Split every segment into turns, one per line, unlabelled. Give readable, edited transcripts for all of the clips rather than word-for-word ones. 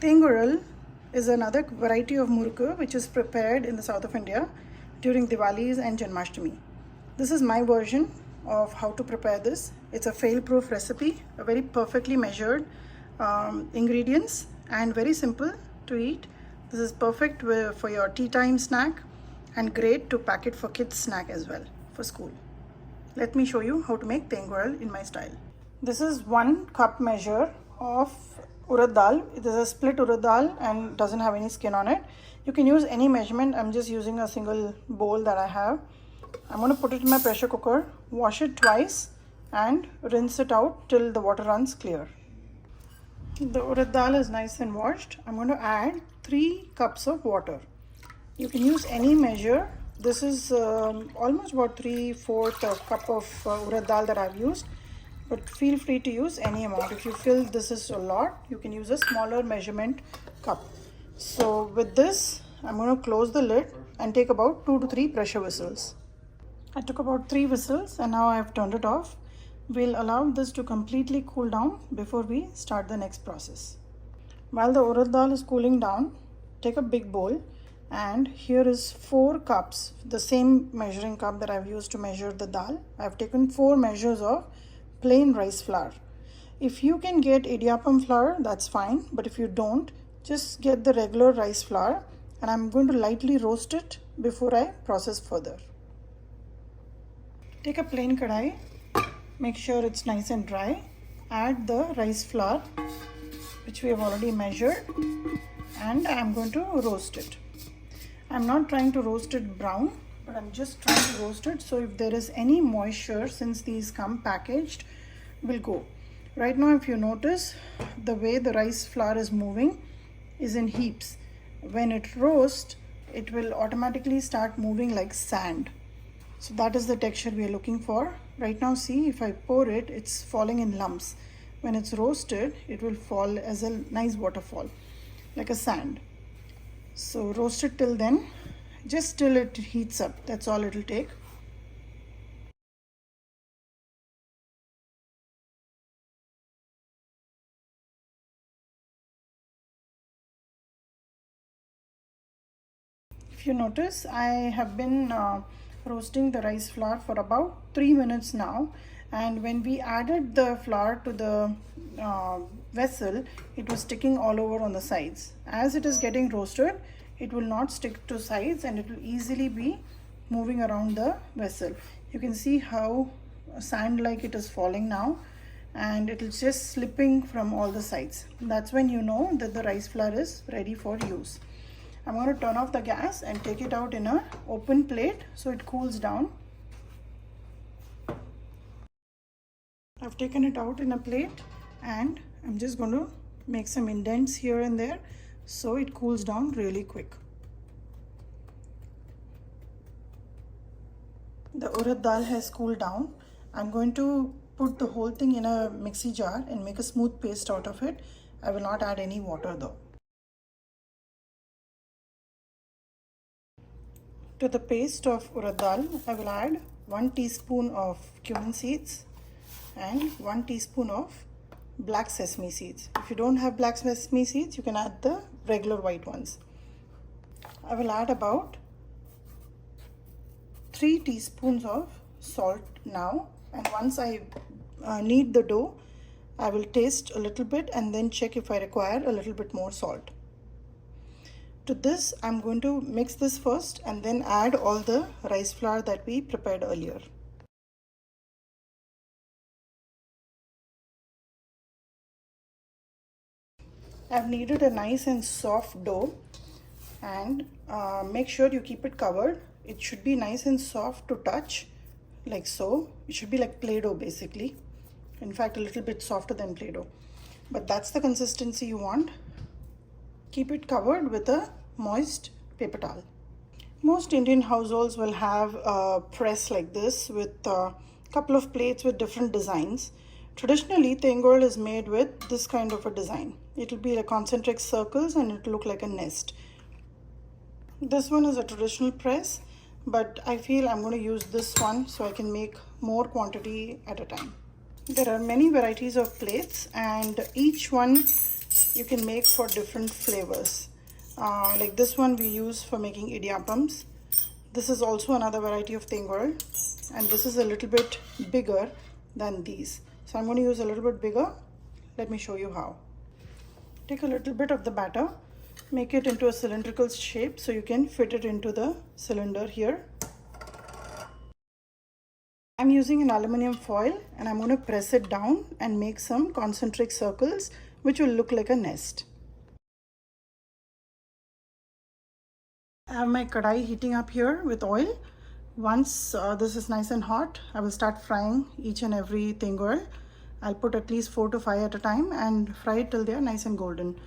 Thengoyal is another variety of murukku which is prepared in the south of India during Diwalis and Janmashtami. This is my version of how to prepare this. It's a fail-proof recipe, a very perfectly measured ingredients and very simple to eat. This is perfect for your tea time snack and great to pack it for kids snack as well for school. Let me show you how to make Thengoyal in my style. This is 1 cup measure of urad dal. It is a split urad dal and doesn't have any skin on it. You can use any measurement. I'm just using a single bowl that I have. I'm going to put it in my pressure cooker, wash it twice and rinse it out till the water runs clear. The urad dal is nice and washed. I'm going to add 3 cups of water. You can use any measure. This is almost about 3/4 cup of urad dal that I've used, but feel free to use any amount. If you feel this is a lot, you can use a smaller measurement cup. So with this, I'm going to close the lid and take about 2 to 3 pressure whistles. I took about 3 whistles and now I have turned it off. We'll allow this to completely cool down before we start the next process. While the urad dal is cooling down, take a big bowl. And here is 4 cups, the same measuring cup that I've used to measure the dal. I've taken 4 measures of plain rice flour. If you can get idiyappam flour, that's fine, but if you don't, just get the regular rice flour, and I'm going to lightly roast it before I process further. Take a plain kadai, make sure it's nice and dry, add the rice flour which we have already measured, and I'm going to roast it. I'm not trying to roast it brown, but I'm just trying to roast it so if there is any moisture, since these come packaged, will go. Right now, if you notice, the way the rice flour is moving is in heaps. When it roasts, it will automatically start moving like sand. So that is the texture we are looking for. Right now, see, if I pour it, it's falling in lumps. When it's roasted, it will fall as a nice waterfall, like a sand. So roast it till then, just till it heats up. That's all it'll take. If you notice, I have been roasting the rice flour for about 3 minutes now, and when we added the flour to the vessel, it was sticking all over on the sides. As it is getting roasted, it will not stick to sides and it will easily be moving around the vessel. You can see how sand like it is falling now, and it is just slipping from all the sides. That's when you know that the rice flour is ready for use. I'm going to turn off the gas and take it out in an open plate so it cools down. I've taken it out in a plate and I'm just going to make some indents here and there so it cools down really quick. The urad dal has cooled down. I'm going to put the whole thing in a mixie jar and make a smooth paste out of it. I will not add any water though. To the paste of urad dal, I will add 1 teaspoon of cumin seeds and 1 teaspoon of black sesame seeds. If you don't have black sesame seeds, you can add the regular white ones. I will add about 3 teaspoons of salt now, and once I knead the dough, I will taste a little bit and then check if I require a little bit more salt. To this, I'm going to mix this first and then add all the rice flour that we prepared earlier. I've kneaded a nice and soft dough, and make sure you keep it covered. It should be nice and soft to touch, like so. It should be like Play-Doh basically. In fact, a little bit softer than Play-Doh. But that's the consistency you want. Keep it covered with a moist paper towel. Most Indian households will have a press like this with a couple of plates with different designs. Traditionally, Thengoyal is made with this kind of a design. It will be like concentric circles and it will look like a nest. This one is a traditional press, but I feel I'm going to use this one so I can make more quantity at a time. There are many varieties of plates and each one you can make for different flavors. Like this one we use for making idiyappams. This is also another variety of Thengoyal, and this is a little bit bigger than these. So I'm going to use a little bit bigger. Let me show you how. Take a little bit of the batter, make it into a cylindrical shape so you can fit it into the cylinder here. I'm using an aluminum foil and I'm going to press it down and make some concentric circles which will look like a nest. I have my kadai heating up here with oil. Once this is nice and hot, I will start frying each and every Thengoyal. I'll put at least 4 to 5 at a time and fry it till they are nice and golden.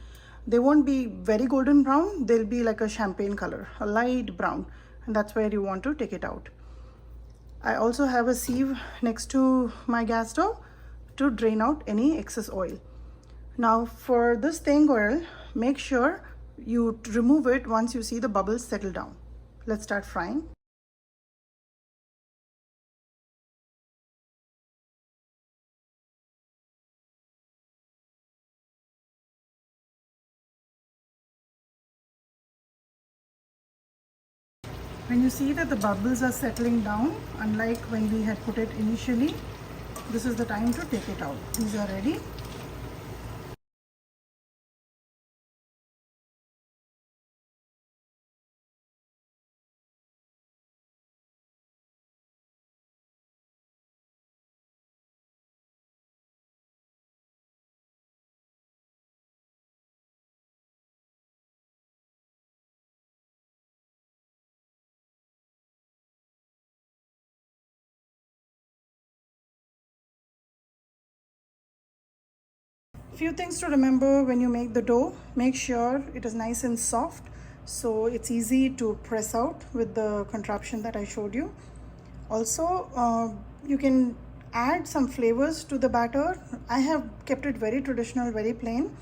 They won't be very golden brown, they'll be like a champagne color, a light brown, and that's where you want to take it out. I also have a sieve next to my gas stove to drain out any excess oil. Now for this Thengoyal, make sure you remove it once you see the bubbles settle down. Let's start frying. When you see that the bubbles are settling down, unlike when we had put it initially, this is the time to take it out. These are ready. Few things to remember when you make the dough. Make sure it is nice and soft so it's easy to press out with the contraption that I showed you. Also, you can add some flavors to the batter. I have kept it very traditional, very plain.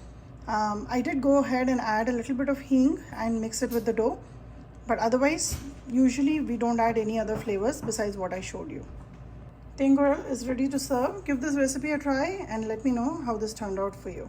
I did go ahead and add a little bit of hing and mix it with the dough, but otherwise usually we don't add any other flavors besides what I showed you. Thengoyal is ready to serve. Give this recipe a try and let me know how this turned out for you.